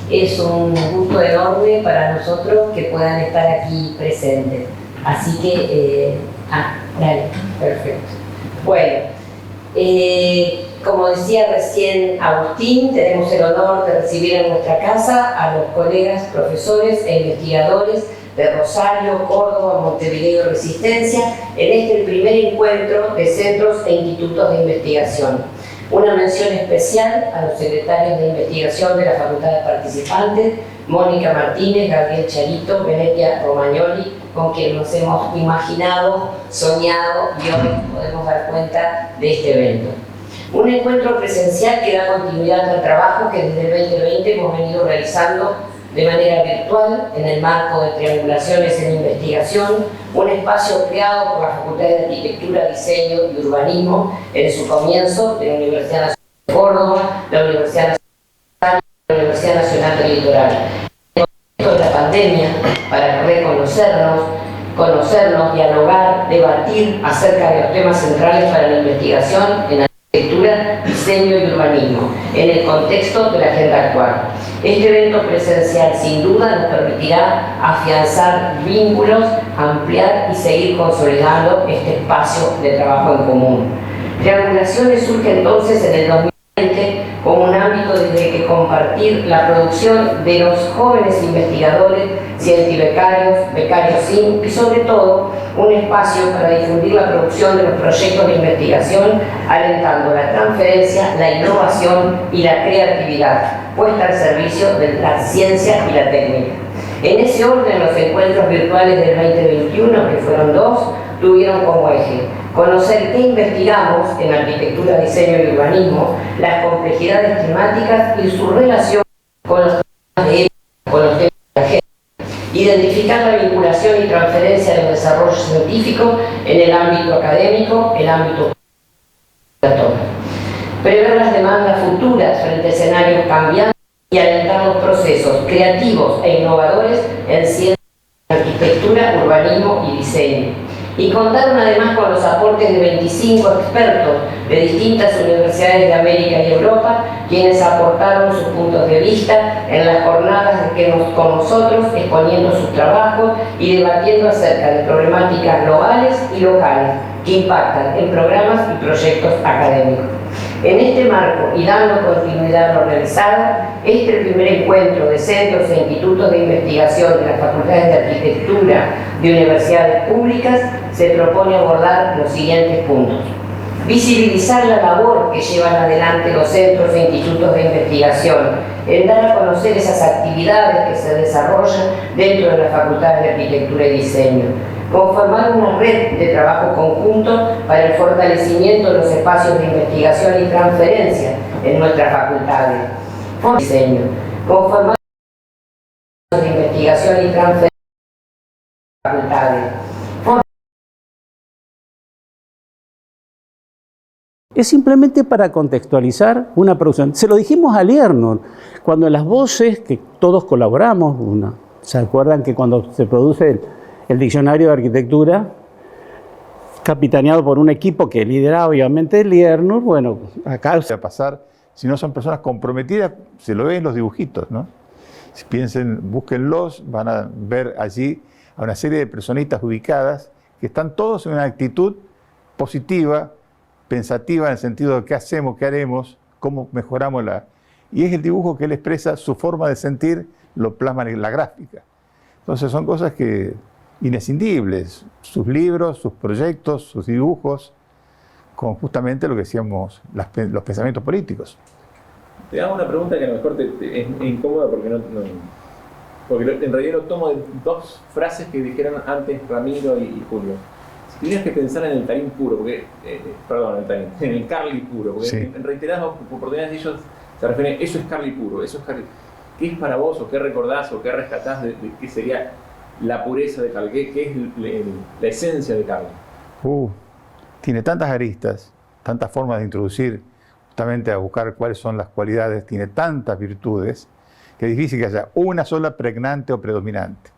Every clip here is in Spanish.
Es un gusto enorme para nosotros que puedan estar aquí presentes. Así que, dale, perfecto. Bueno, como decía recién Agustín, tenemos el honor de recibir en nuestra casa a los colegas, profesores e investigadores de Rosario, Córdoba, Montevideo y Resistencia en el primer encuentro de centros e institutos de investigación. Una mención especial a los secretarios de investigación de la Facultad de Participantes, Mónica Martínez, Gabriel Charito, Venetia Romagnoli, con quien nos hemos imaginado, soñado y hoy podemos dar cuenta de este evento. Un encuentro presencial que da continuidad al trabajo que desde el 2020 hemos venido realizando de manera virtual en el marco de triangulaciones en investigación, un espacio creado por la Facultad de Arquitectura, Diseño y Urbanismo en su comienzo de la Universidad Nacional de Córdoba, la Universidad Nacional y la Universidad Nacional del Litoral. En el contexto de la pandemia, para reconocernos, conocernos, dialogar, debatir acerca de los temas centrales para la investigación en arquitectura, diseño y urbanismo, en el contexto de la agenda actual. Este evento presencial sin duda nos permitirá afianzar vínculos, ampliar y seguir consolidando este espacio de trabajo en común. Triangulaciones surge entonces en el 2020 como un ámbito desde que compartir la producción de los jóvenes investigadores, científicos, becarios SIN y sobre todo un espacio para difundir la producción de los proyectos de investigación, alentando la transferencia, la innovación y la creatividad puesta al servicio de la ciencia y la técnica. En ese orden, los encuentros virtuales del 2021, que fueron 2, tuvieron como eje conocer qué investigamos en arquitectura, diseño y urbanismo, las complejidades temáticas y su relación con los temas de época, con los temas de agenda, identificar la vinculación y transferencia del desarrollo científico en el ámbito académico, el ámbito prever las demandas futuras frente a escenarios cambiantes y alentar los procesos creativos e innovadores en ciencia, arquitectura, urbanismo y diseño. Y contaron además con los aportes de 25 expertos de distintas universidades de América y Europa, quienes aportaron sus puntos de vista en las jornadas con nosotros, exponiendo sus trabajos y debatiendo acerca de problemáticas globales y locales que impactan en programas y proyectos académicos. En este marco y dando continuidad a lo realizado, el primer encuentro de centros e institutos de investigación de las facultades de arquitectura de universidades públicas se propone abordar los siguientes puntos. Visibilizar la labor que llevan adelante los centros e institutos de investigación en dar a conocer esas actividades que se desarrollan dentro de las facultades de arquitectura y diseño. Conformar una red de trabajo conjunto para el fortalecimiento de los espacios de investigación y transferencia en nuestras facultades. Diseño. Conformar de investigación y transferencia en las facultades. Es simplemente para contextualizar una producción. Se lo dijimos a Liernur, cuando las voces, que todos colaboramos, ¿se acuerdan que cuando se produce el diccionario de arquitectura, capitaneado por un equipo que lidera obviamente Liernur, bueno, acá va a pasar, si no son personas comprometidas, se lo ven en los dibujitos, ¿no? Si piensen, búsquenlos, van a ver allí a una serie de personitas ubicadas que están todos en una actitud positiva, pensativa, en el sentido de qué hacemos, qué haremos, cómo mejoramos Y es el dibujo que él expresa, su forma de sentir, lo plasma en la gráfica. Entonces son cosas que inescindibles, sus libros, sus proyectos, sus dibujos, con justamente lo que decíamos, los pensamientos políticos. Te hago una pregunta que a lo mejor es incómoda porque en realidad lo tomo de 2 frases que dijeron antes Ramiro y Julio. Si tuvieras que pensar en el Tarín puro, en el Carli puro, porque sí, en reiteradas oportunidades ellos se refieren, eso es Carli puro, eso es Carli. ¿Qué es para vos, o qué recordás, o qué rescatás de qué sería la pureza de Carli? ¿Qué es la esencia de Carli? Tiene tantas aristas, tantas formas de introducir justamente a buscar cuáles son las cualidades, tiene tantas virtudes, que es difícil que haya una sola pregnante o predominante.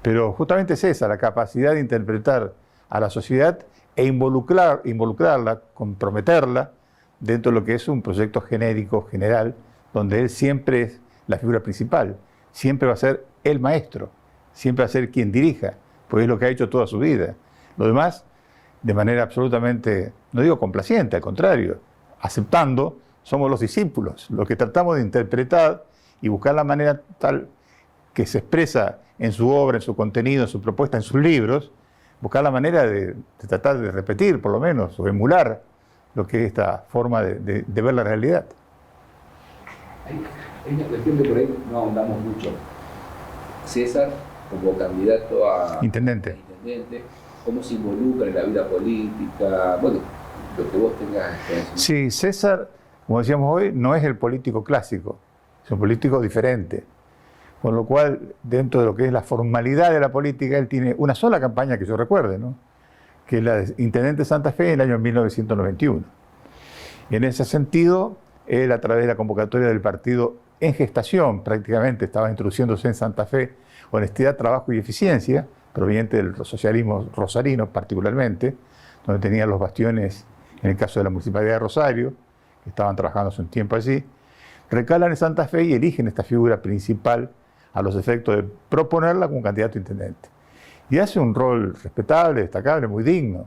Pero justamente es esa, la capacidad de interpretar a la sociedad e involucrarla, comprometerla dentro de lo que es un proyecto genérico, general, donde él siempre la figura principal. Siempre va a ser el maestro, siempre va a ser quien dirija, porque es lo que ha hecho toda su vida. Lo demás, de manera absolutamente, no digo complaciente, al contrario, aceptando, somos los discípulos, los que tratamos de interpretar y buscar la manera tal que se expresa en su obra, en su contenido, en su propuesta, en sus libros, buscar la manera de tratar de repetir, por lo menos, o emular lo que es esta forma de ver la realidad. Hay una cuestión que por ahí no ahondamos mucho. César, como candidato a Intendente. ¿cómo se involucra en la vida política? Bueno, lo que vos tengas experiencia. Sí, César, como decíamos hoy, no es el político clásico, es un político diferente. Con lo cual, dentro de lo que es la formalidad de la política, él tiene una sola campaña que yo recuerde, ¿no? Que es la de Intendente de Santa Fe en el año 1991. Y en ese sentido, él, a través de la convocatoria del partido en gestación, prácticamente estaba introduciéndose en Santa Fe honestidad, trabajo y eficiencia, proveniente del socialismo rosarino particularmente, donde tenían los bastiones, en el caso de la Municipalidad de Rosario, que estaban trabajando hace un tiempo allí, recalan en Santa Fe y eligen esta figura principal a los efectos de proponerla como candidato a intendente. Y hace un rol respetable, destacable, muy digno.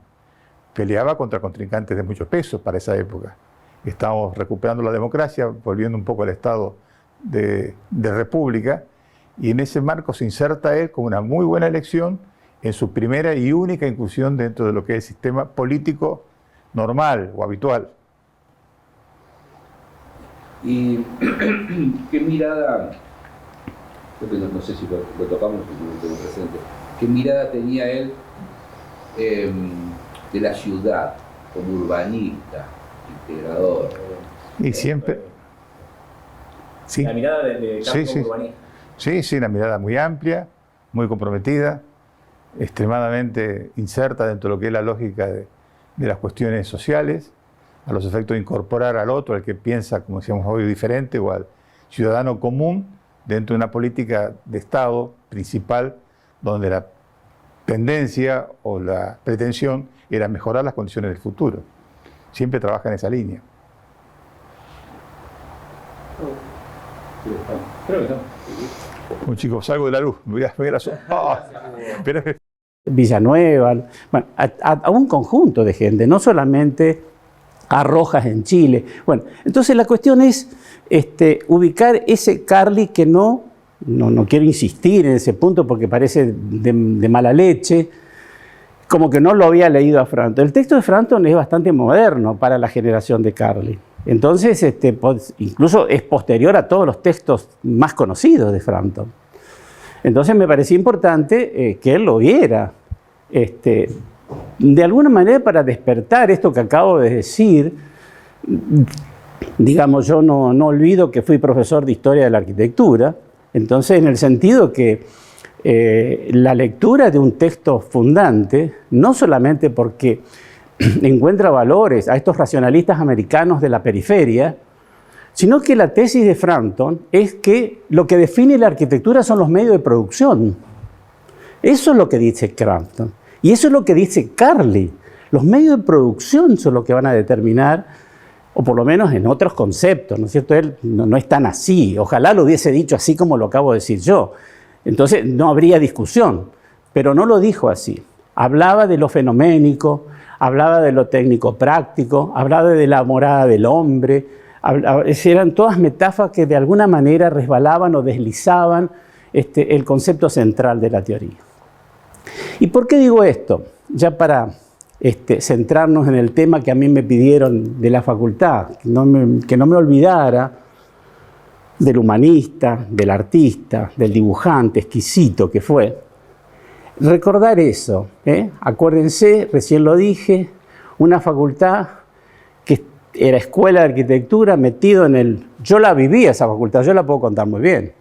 Peleaba contra contrincantes de mucho peso para esa época. Estábamos recuperando la democracia, volviendo un poco al estado de república, y en ese marco se inserta él como una muy buena elección en su primera y única incursión dentro de lo que es el sistema político normal o habitual. ¿Y qué mirada, creo que no sé si lo tocamos en un momento presente, qué mirada tenía él de la ciudad como urbanista, integrador? Y siempre... Sí. La mirada de campo urbanista. Sí, una mirada muy amplia, muy comprometida, extremadamente inserta dentro de lo que es la lógica de las cuestiones sociales, a los efectos de incorporar al otro, al que piensa, como decíamos hoy, diferente, o al ciudadano común, dentro de una política de Estado principal, donde la tendencia o la pretensión era mejorar las condiciones del futuro. Siempre trabaja en esa línea. Creo que no. Un chico, salgo de la luz, me voy a pero Villanueva, bueno, a un conjunto de gente, no solamente a Rojas en Chile. Bueno, entonces la cuestión es ubicar ese Carli que no quiero insistir en ese punto porque parece de mala leche, como que no lo había leído a Frampton. El texto de Frampton es bastante moderno para la generación de Carli. Entonces, incluso es posterior a todos los textos más conocidos de Frampton. Entonces me parecía importante que él lo viera. De alguna manera para despertar esto que acabo de decir, digamos, yo no olvido que fui profesor de Historia de la Arquitectura, entonces en el sentido que la lectura de un texto fundante, no solamente porque encuentra valores a estos racionalistas americanos de la periferia, sino que la tesis de Frampton es que lo que define la arquitectura son los medios de producción. Eso es lo que dice Frampton. Y eso es lo que dice Carli. Los medios de producción son los que van a determinar, o por lo menos en otros conceptos, ¿no es cierto? Él no es tan así. Ojalá lo hubiese dicho así como lo acabo de decir yo. Entonces no habría discusión. Pero no lo dijo así. Hablaba de lo fenoménico, hablaba de lo técnico-práctico, hablaba de la morada del hombre. Eran todas metáforas que de alguna manera resbalaban o deslizaban el concepto central de la teoría. ¿Y por qué digo esto? Ya para centrarnos en el tema que a mí me pidieron de la facultad, que no me olvidara del humanista, del artista, del dibujante exquisito que fue. Recordar eso, Acuérdense, recién lo dije, una facultad que era escuela de arquitectura, metido en el... Yo la viví esa facultad, yo la puedo contar muy bien.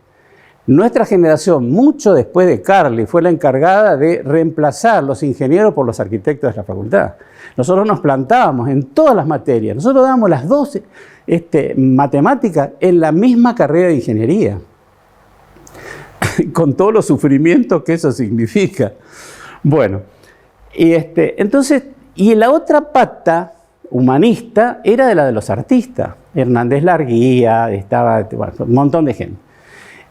Nuestra generación, mucho después de Carli, fue la encargada de reemplazar los ingenieros por los arquitectos de la facultad. Nosotros nos plantábamos en todas las materias. Nosotros dábamos las 12 matemáticas en la misma carrera de ingeniería, con todos los sufrimientos que eso significa. Bueno, entonces, y la otra pata humanista era de la de los artistas. Hernández Larguía, estaba un montón de gente.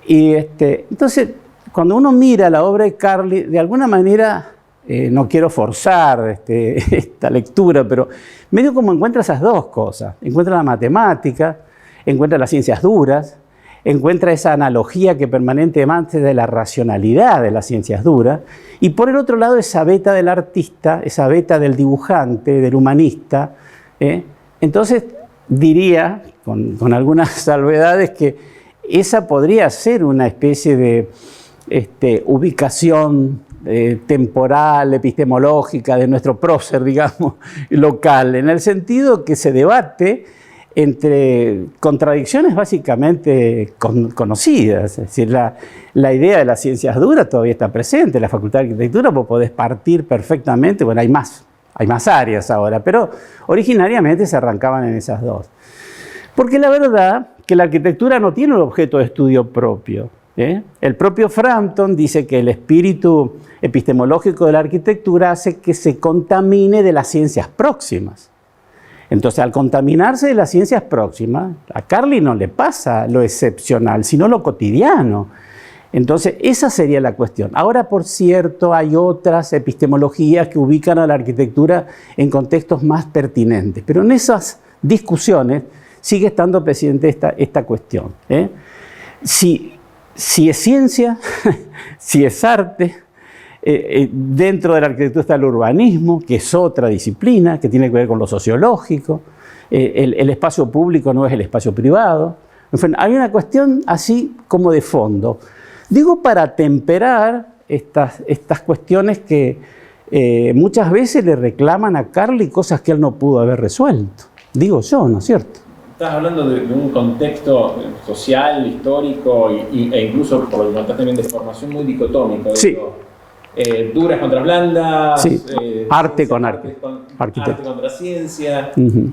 Y entonces, cuando uno mira la obra de Carli, de alguna manera, no quiero forzar esta lectura, pero medio como encuentra esas dos cosas. Encuentra la matemática, encuentra las ciencias duras, encuentra esa analogía que permanentemente de la racionalidad de las ciencias duras, y por el otro lado esa beta del artista, esa beta del dibujante, del humanista. Entonces diría, con algunas salvedades, que esa podría ser una especie de ubicación temporal, epistemológica de nuestro prócer, digamos, local, en el sentido que se debate entre contradicciones básicamente conocidas. Es decir, la idea de las ciencias duras todavía está presente. En la Facultad de Arquitectura vos podés partir perfectamente, bueno, hay más áreas ahora, pero originariamente se arrancaban en esas dos. Porque la verdad que la arquitectura no tiene un objeto de estudio propio. El propio Frampton dice que el espíritu epistemológico de la arquitectura hace que se contamine de las ciencias próximas. Entonces, al contaminarse de las ciencias próximas, a Carli no le pasa lo excepcional, sino lo cotidiano. Entonces, esa sería la cuestión. Ahora, por cierto, hay otras epistemologías que ubican a la arquitectura en contextos más pertinentes, pero en esas discusiones sigue estando presente esta cuestión. Si es ciencia, si es arte, dentro de la arquitectura está el urbanismo, que es otra disciplina, que tiene que ver con lo sociológico, el espacio público no es el espacio privado. En fin, hay una cuestión así como de fondo. Digo para temperar estas cuestiones que muchas veces le reclaman a Carli cosas que él no pudo haber resuelto. Digo yo, ¿no es cierto? Estás hablando de un contexto social, histórico e incluso, por lo que contaste también, de formación muy dicotómica. Sí. Duras contra blandas, sí. Arte con arte. Arte contra ciencia. Uh-huh.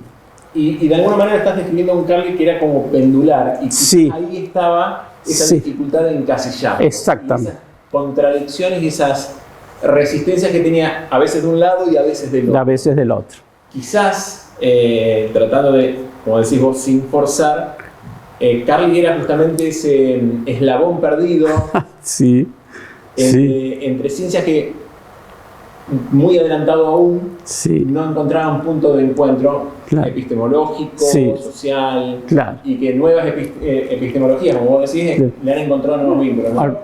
Y de alguna manera estás describiendo un Carli que era como pendular. Y sí. ahí estaba esa dificultad de encasillar. Exactamente. Esas contradicciones y esas resistencias que tenía a veces de un lado y a veces del otro. A veces del otro. Quizás tratando de, como decís vos, sin forzar, Carli era justamente ese eslabón perdido sí. entre ciencias que, muy adelantado aún, no encontraban punto de encuentro epistemológico, social, y que nuevas epistemologías, como vos decís, le han encontrado nuevos vínculos, ¿no?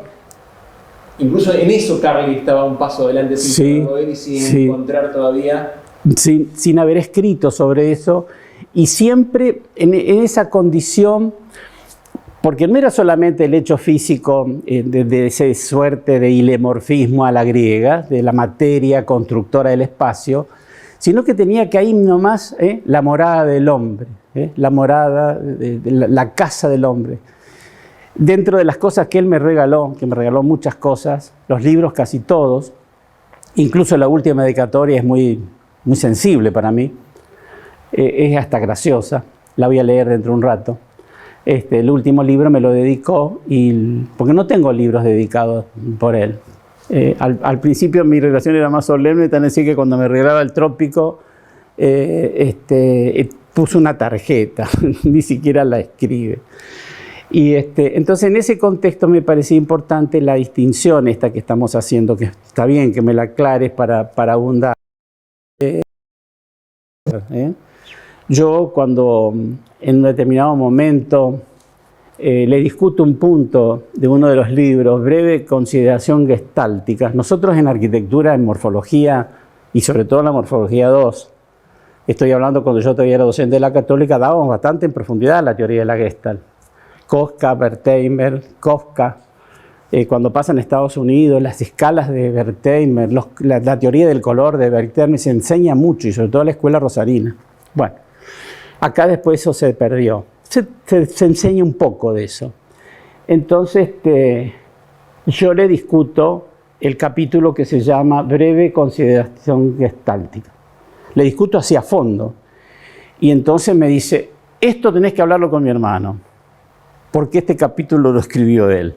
Incluso en eso Carli estaba un paso adelante sin encontrar todavía... Sin haber escrito sobre eso, y siempre en esa condición, porque no era solamente el hecho físico de esa suerte de hilemorfismo a la griega, de la materia constructora del espacio, sino que tenía que ahí nomás la morada del hombre, la morada, la casa del hombre. Dentro de las cosas que él me regaló, que me regaló muchas cosas, los libros casi todos, incluso la última dedicatoria es muy sensible para mí, es hasta graciosa, la voy a leer dentro de un rato. El último libro me lo dedicó, porque no tengo libros dedicados por él. Al principio mi relación era más solemne, tan así que cuando me regalaba el Trópico, puso una tarjeta, ni siquiera la escribe. Y entonces en ese contexto me parecía importante la distinción esta que estamos haciendo, que está bien que me la aclares para abundar. Yo cuando en un determinado momento le discuto un punto de uno de los libros, Breve consideración gestáltica, nosotros en arquitectura, en morfología y sobre todo en la morfología 2, estoy hablando cuando yo todavía era docente de la Católica, dábamos bastante en profundidad la teoría de la Gestalt. Koska, Wertheimer, Kafka, cuando pasa en Estados Unidos, las escalas de Wertheimer, la teoría del color de Wertheimer se enseña mucho, y sobre todo en la escuela rosarina. Bueno, acá después eso se perdió. Se enseña un poco de eso. Entonces, yo le discuto el capítulo que se llama Breve consideración gestáltica. Le discuto así a fondo. Y entonces me dice, esto tenés que hablarlo con mi hermano, porque este capítulo lo escribió él.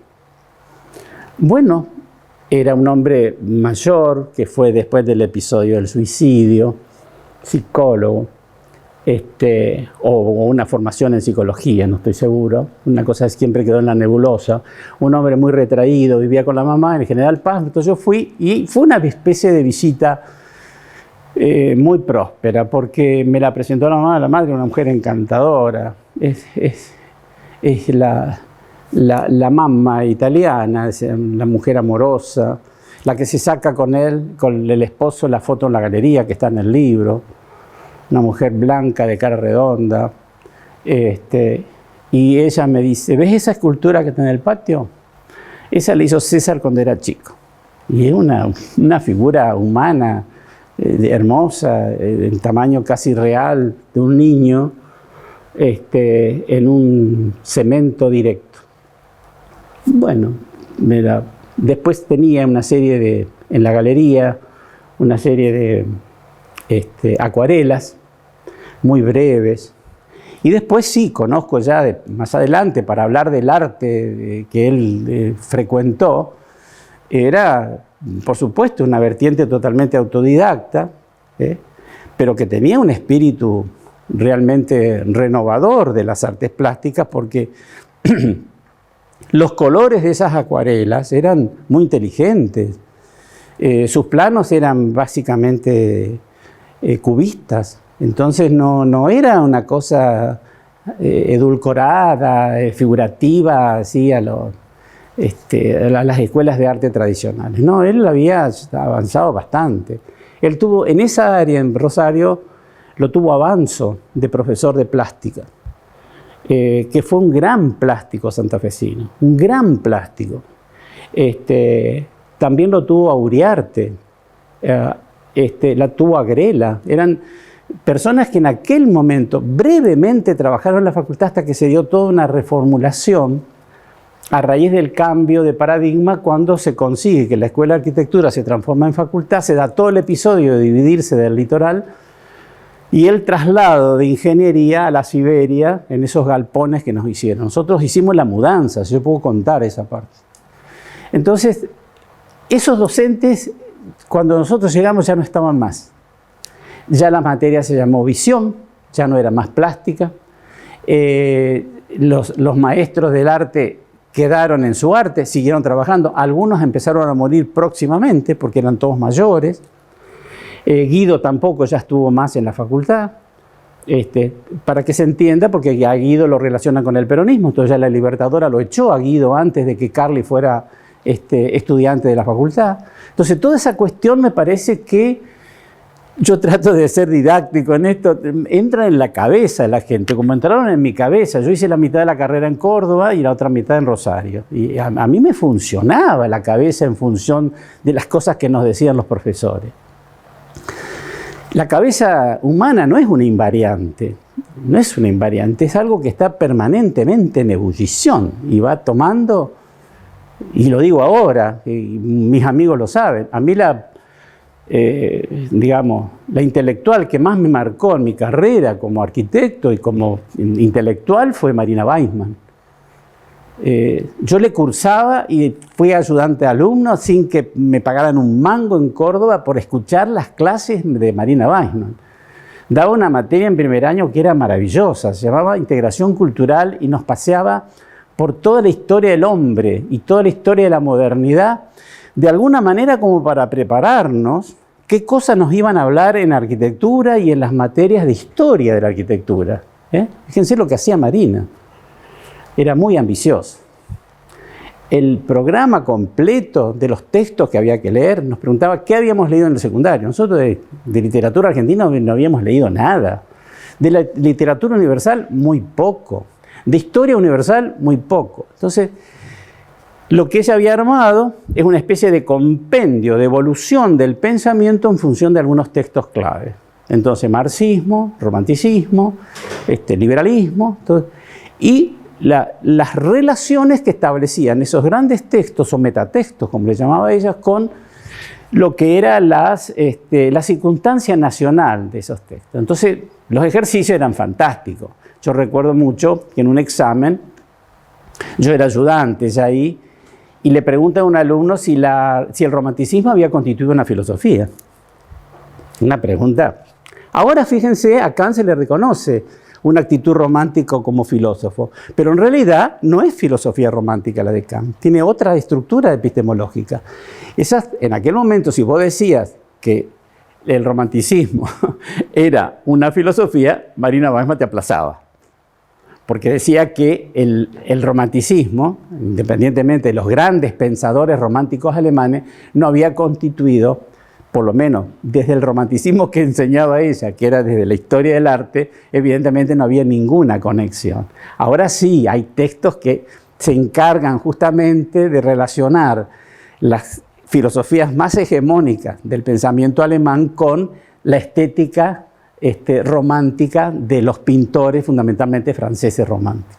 Bueno, era un hombre mayor, que fue después del episodio del suicidio, psicólogo, o una formación en psicología, no estoy seguro. Una cosa siempre quedó en la nebulosa. Un hombre muy retraído, vivía con la mamá en el General Paz. Entonces yo fui y fue una especie de visita muy próspera, porque me la presentó la mamá, la madre, una mujer encantadora. Es la mamma italiana, es la mujer amorosa, la que se saca con él, con el esposo, la foto en la galería que está en el libro. Una mujer blanca de cara redonda, y ella me dice, ¿ves esa escultura que está en el patio? Esa la hizo César cuando era chico, y es una figura humana, hermosa, en tamaño casi real, de un niño, en un cemento directo. Bueno, después tenía una serie en la galería, una serie de acuarelas muy breves, y después sí, conozco ya más adelante, para hablar del arte que él frecuentó, era por supuesto una vertiente totalmente autodidacta, pero que tenía un espíritu realmente renovador de las artes plásticas, porque los colores de esas acuarelas eran muy inteligentes, sus planos eran básicamente cubistas, entonces no era una cosa edulcorada, figurativa, así a las escuelas de arte tradicionales. No, él había avanzado bastante. Él tuvo, en esa área en Rosario, lo tuvo Avanzo de profesor de plástica, que fue un gran plástico santafesino, un gran plástico. También lo tuvo a Uriarte, la tuvo a Grela. Eran personas que en aquel momento brevemente trabajaron en la facultad hasta que se dio toda una reformulación a raíz del cambio de paradigma, cuando se consigue que la Escuela de Arquitectura se transforma en facultad, se da todo el episodio de dividirse del litoral y el traslado de ingeniería a la Siberia en esos galpones que nos hicieron. Nosotros hicimos la mudanza, si yo puedo contar esa parte. Entonces, esos docentes, cuando nosotros llegamos, ya no estaban más. Ya la materia se llamó visión, ya no era más plástica. Los maestros del arte quedaron en su arte, siguieron trabajando. Algunos empezaron a morir próximamente porque eran todos mayores. Guido tampoco ya estuvo más en la facultad. Para que se entienda, porque a Guido lo relaciona con el peronismo, entonces ya la Libertadora lo echó a Guido antes de que Carli fuera estudiante de la facultad. Entonces toda esa cuestión me parece que, yo trato de ser didáctico en esto, entra en la cabeza de la gente, como entraron en mi cabeza. Yo hice la mitad de la carrera en Córdoba y la otra mitad en Rosario. Y a mí me funcionaba la cabeza en función de las cosas que nos decían los profesores. La cabeza humana no es una invariante, no es una invariante, es algo que está permanentemente en ebullición y va tomando, y lo digo ahora, y mis amigos lo saben, a mí la intelectual que más me marcó en mi carrera como arquitecto y como intelectual fue Marina Weissman. Yo le cursaba y fui ayudante de alumno sin que me pagaran un mango en Córdoba por escuchar las clases de Marina Weissman. Daba una materia en primer año que era maravillosa, se llamaba Integración Cultural y nos paseaba por toda la historia del hombre y toda la historia de la modernidad, de alguna manera como para prepararnos qué cosas nos iban a hablar en arquitectura y en las materias de historia de la arquitectura. Fíjense lo que hacía Marina. Era muy ambicioso. El programa completo de los textos que había que leer nos preguntaba qué habíamos leído en el secundario. Nosotros de literatura argentina no habíamos leído nada. De la literatura universal, muy poco. De historia universal, muy poco. Entonces, lo que ella había armado es una especie de compendio de evolución del pensamiento en función de algunos textos clave. Entonces, marxismo, romanticismo, liberalismo, y las relaciones que establecían esos grandes textos o metatextos, como le llamaba ella, con lo que era la circunstancia nacional de esos textos. Entonces, los ejercicios eran fantásticos. Yo recuerdo mucho que en un examen, yo era ayudante ya ahí, y le pregunta a un alumno si el romanticismo había constituido una filosofía. Una pregunta Ahora fíjense, a Kant se le reconoce una actitud romántica como filósofo, pero en realidad no es filosofía romántica la de Kant, tiene otra estructura epistemológica. En aquel momento, si vos decías que el romanticismo era una filosofía, Marina Weissman te aplazaba, porque decía que el romanticismo, independientemente de los grandes pensadores románticos alemanes, no había constituido, por lo menos desde el romanticismo que enseñaba ella, que era desde la historia del arte, evidentemente no había ninguna conexión. Ahora sí, hay textos que se encargan justamente de relacionar las filosofías más hegemónicas del pensamiento alemán con la estética romántica de los pintores, fundamentalmente franceses románticos.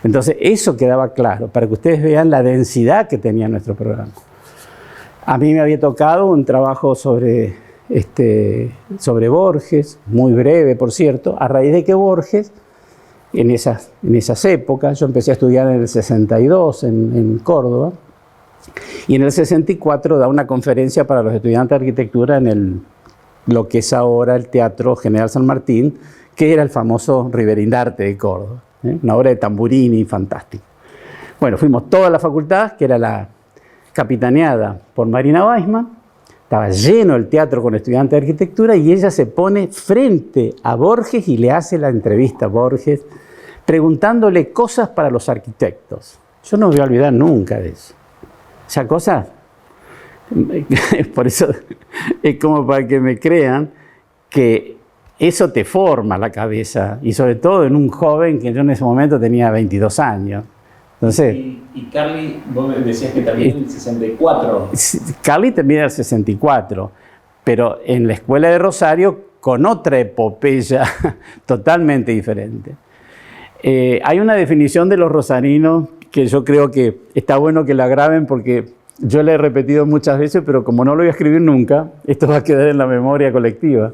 Entonces, eso quedaba claro, para que ustedes vean la densidad que tenía nuestro programa. A mí me había tocado un trabajo sobre Borges, muy breve, por cierto, a raíz de que Borges, en esas épocas, yo empecé a estudiar en el 62 en Córdoba, y en el 64 da una conferencia para los estudiantes de arquitectura en lo que es ahora el Teatro General San Martín, que era el famoso Riverindarte de Córdoba, una obra de Tamburini fantástica. Bueno, fuimos toda la facultad, que era la capitaneada por Marina Weissman, estaba lleno el teatro con estudiantes de arquitectura y ella se pone frente a Borges y le hace la entrevista a Borges, preguntándole cosas para los arquitectos. Yo no me voy a olvidar nunca de eso. Esa cosa, por eso es como para que me crean que eso te forma la cabeza, y sobre todo en un joven que yo en ese momento tenía 22 años. Entonces, y Carly, vos decías que también en el 64. Carly también era el 64, pero en la escuela de Rosario con otra epopeya totalmente diferente. Hay una definición de los rosarinos que yo creo que está bueno que la graben porque yo la he repetido muchas veces, pero como no lo voy a escribir nunca, esto va a quedar en la memoria colectiva.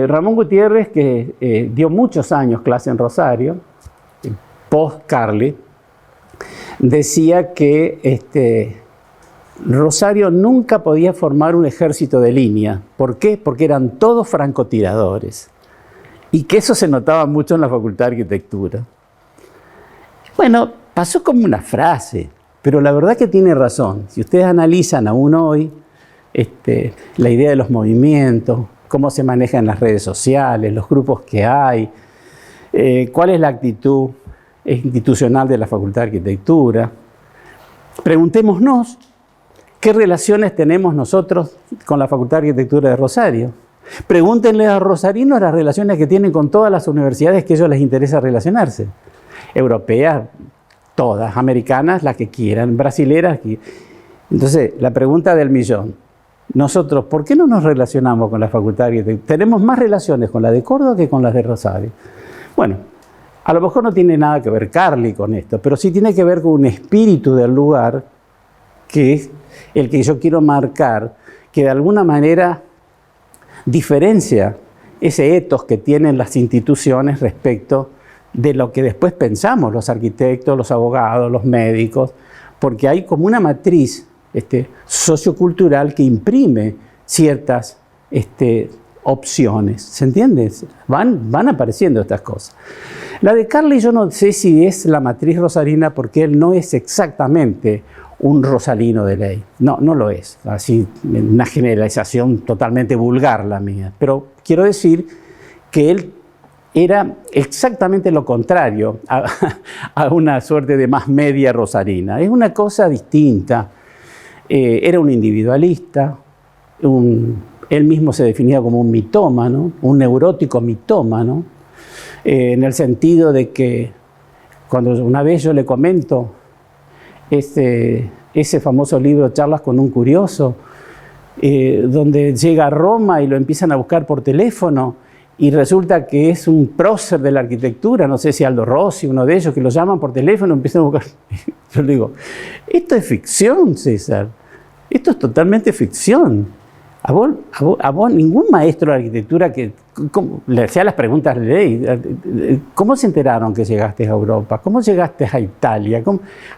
Ramón Gutiérrez, que dio muchos años clase en Rosario, post-Carly, decía que Rosario nunca podía formar un ejército de línea. ¿Por qué? Porque eran todos francotiradores. Y que eso se notaba mucho en la Facultad de Arquitectura. Bueno, pasó como una frase, pero la verdad que tiene razón. Si ustedes analizan aún hoy la idea de los movimientos, cómo se manejan las redes sociales, los grupos que hay, cuál es la actitud institucional de la Facultad de Arquitectura, preguntémonos qué relaciones tenemos nosotros con la Facultad de Arquitectura de Rosario. Pregúntenle a los rosarinos las relaciones que tienen con todas las universidades que a ellos les interesa relacionarse. Europeas, todas, americanas, las que quieran, brasileras. Entonces, la pregunta del millón. Nosotros, ¿por qué no nos relacionamos con la Facultad de Arquitectura? Tenemos más relaciones con la de Córdoba que con las de Rosario. Bueno, a lo mejor no tiene nada que ver Carly con esto, pero sí tiene que ver con un espíritu del lugar que es el que yo quiero marcar, que de alguna manera diferencia ese ethos que tienen las instituciones respecto de lo que después pensamos los arquitectos, los abogados, los médicos, porque hay como una matriz sociocultural que imprime ciertas opciones, ¿se entiende? Van apareciendo estas cosas. La de Carly yo no sé si es la matriz rosarina porque él no es exactamente un rosalino de ley, no lo es, así una generalización totalmente vulgar la mía, pero quiero decir que él era exactamente lo contrario a una suerte de más media rosarina, es una cosa distinta, era un individualista, él mismo se definía como un mitómano, un neurótico mitómano, en el sentido de que cuando una vez yo le comento ese famoso libro Charlas con un curioso, donde llega a Roma y lo empiezan a buscar por teléfono y resulta que es un prócer de la arquitectura, no sé si Aldo Rossi, uno de ellos, que lo llaman por teléfono y empiezan a buscar. Yo le digo, esto es ficción, César, esto es totalmente ficción. A vos ningún maestro de arquitectura que le hacía las preguntas de ley. ¿Cómo se enteraron que llegaste a Europa? ¿Cómo llegaste a Italia?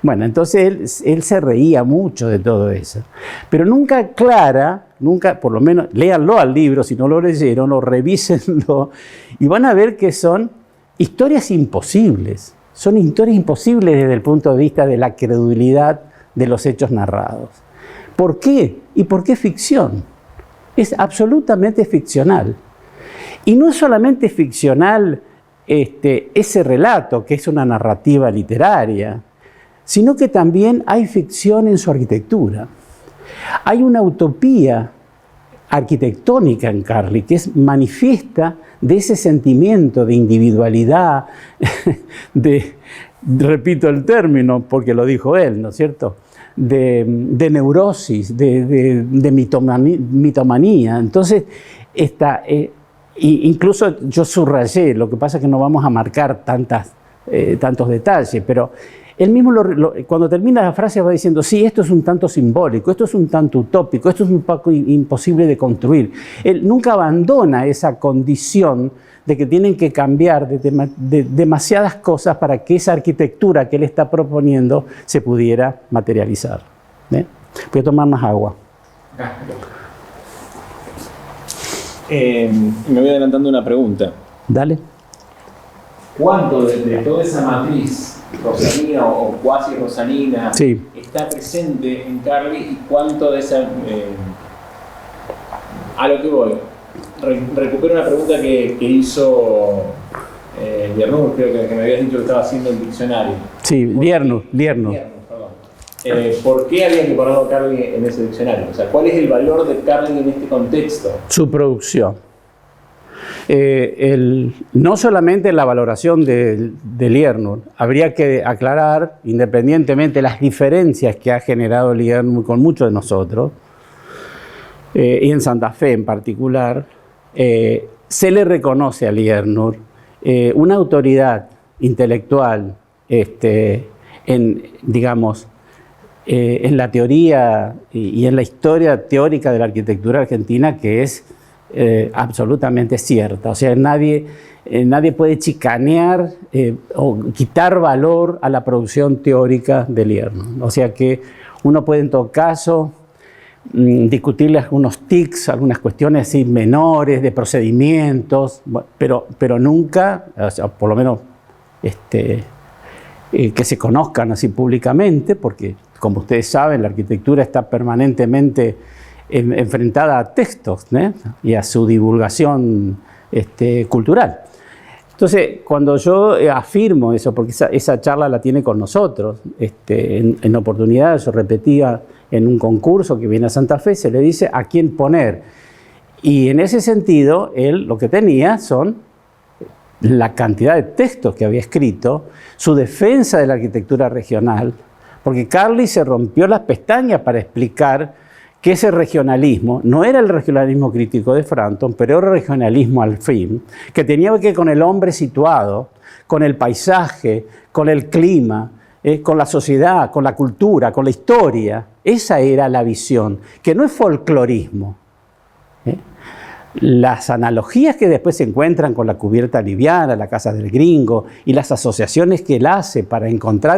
Bueno, entonces él se reía mucho de todo eso. Pero nunca aclara, nunca, por lo menos, léanlo al libro, si no lo leyeron, o revísenlo, y van a ver que son historias imposibles. Son historias imposibles desde el punto de vista de la credulidad de los hechos narrados. ¿Por qué? ¿Y por qué ficción? Es absolutamente ficcional. Y no es solamente ficcional ese relato, que es una narrativa literaria, sino que también hay ficción en su arquitectura. Hay una utopía arquitectónica en Carli que es manifiesta de ese sentimiento de individualidad, repito el término porque lo dijo él, ¿no es cierto?, de neurosis, de mitomanía. Entonces, incluso yo subrayé, lo que pasa es que no vamos a marcar tantos detalles, pero él mismo cuando termina la frase va diciendo, sí, esto es un tanto simbólico, esto es un tanto utópico, esto es un poco imposible de construir. Él nunca abandona esa condición de que tienen que cambiar de demasiadas cosas para que esa arquitectura que él está proponiendo se pudiera materializar. Voy a tomar más agua. Me voy adelantando una pregunta. Dale. ¿Cuánto de toda esa matriz rosalina o cuasi rosalina está presente en Carli y cuánto de esa... a lo que voy. Recupero una pregunta que hizo Liernur, creo que me habías dicho que estaba haciendo el diccionario. Sí, Liernur. ¿Por qué había que ponerlo a Carli en ese diccionario? O sea, ¿cuál es el valor de Carli en este contexto? Su producción. No solamente la valoración de Liernur, habría que aclarar, independientemente de las diferencias que ha generado Liernur con muchos de nosotros, y en Santa Fe en particular, se le reconoce a Liernur una autoridad intelectual en la teoría y en la historia teórica de la arquitectura argentina que es absolutamente cierta. O sea, nadie puede chicanear o quitar valor a la producción teórica de Liernur. O sea que uno puede en todo caso discutirle algunos tics, algunas cuestiones así menores de procedimientos, pero nunca, o sea, por lo menos que se conozcan así públicamente, porque como ustedes saben, la arquitectura está permanentemente enfrentada a textos, ¿no?, y a su divulgación cultural. Entonces, cuando yo afirmo eso, porque esa charla la tiene con nosotros, en oportunidad, yo repetía en un concurso que viene a Santa Fe, se le dice a quién poner. Y en ese sentido, él lo que tenía son la cantidad de textos que había escrito, su defensa de la arquitectura regional, porque Carli se rompió las pestañas para explicar que ese regionalismo no era el regionalismo crítico de Frampton, pero era el regionalismo al fin, que tenía que ver con el hombre situado, con el paisaje, con el clima, con la sociedad, con la cultura, con la historia. Esa era la visión, que no es folclorismo. Las analogías que después se encuentran con la cubierta liviana, la casa del gringo, y las asociaciones que él hace para encontrar